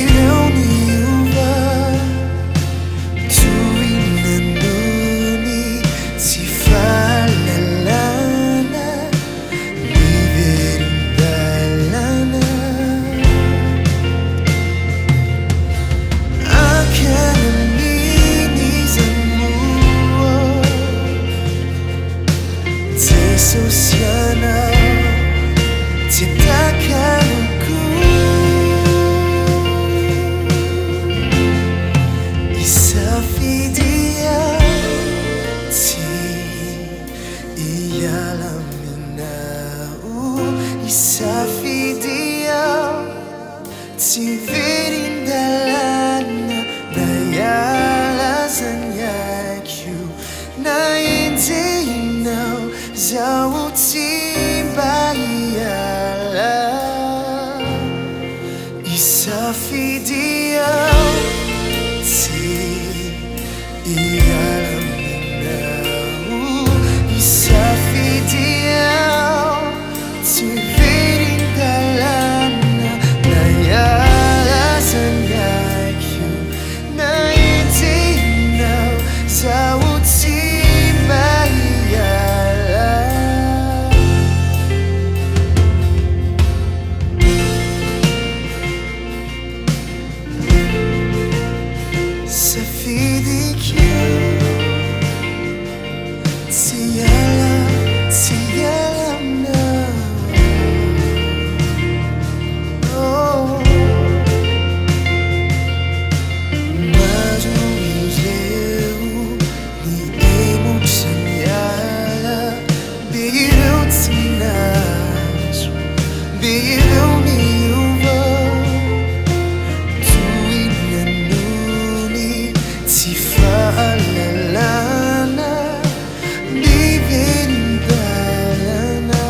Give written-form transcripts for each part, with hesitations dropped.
Biglang iuwa tuwing nanduni si Falalana Biberindalana akan aminisan mo Desosiana Titakanku Isafidia Ti Iyalaminau Isafidia Ti Verindalana Nayalazanyakyu Naintinau Zawutimbayala Isafidia Ti Iyalaminau Isafidia Ti Verindalana Nayalazanyakyu Naintinau Zawutimbayala Safidikyo Tiyalam na Oh Maruileu Ni emok sanyala Biglang tinaso Biglang niuwa tuwing nanduni si Faalalana Biberindalana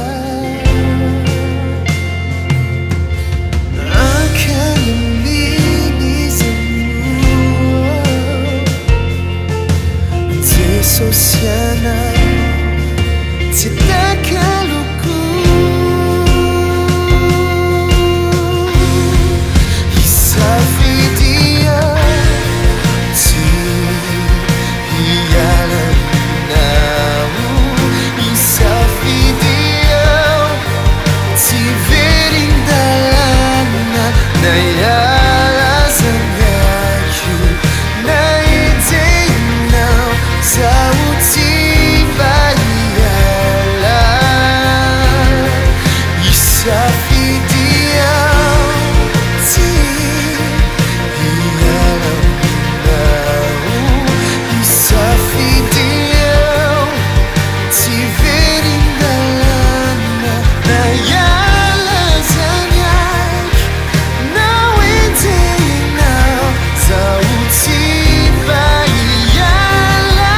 akan aminisan mo Desosiana Titakaluku Isafidia Ti Iyalaminau Isafidia Ti Verindalana Nayalazanyakyu Naintinau Zawutimbayala Isafidia Ti Iyalaminau Isafidia Ti Verindalana Nayalazanyak Naintinau Zawutimbayala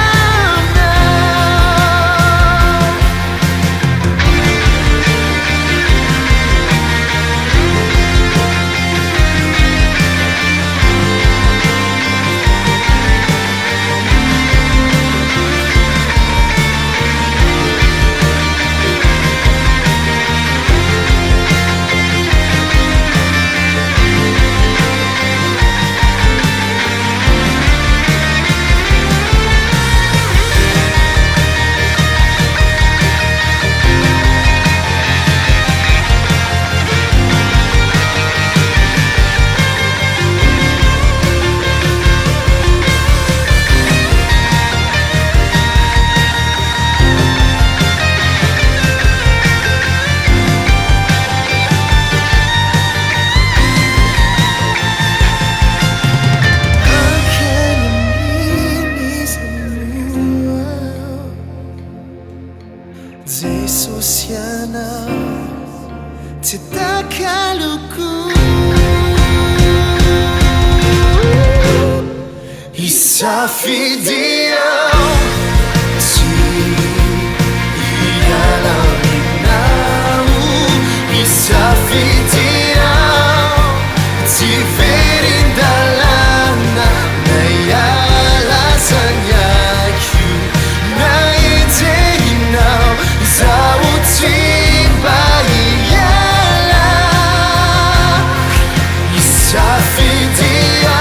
Desosiana Titakaluku Isafidia Ti Iyalaminau Isafidia Ti Verindalana Nayalazanyakyu Naintinau Zawutimbayala Isafidia video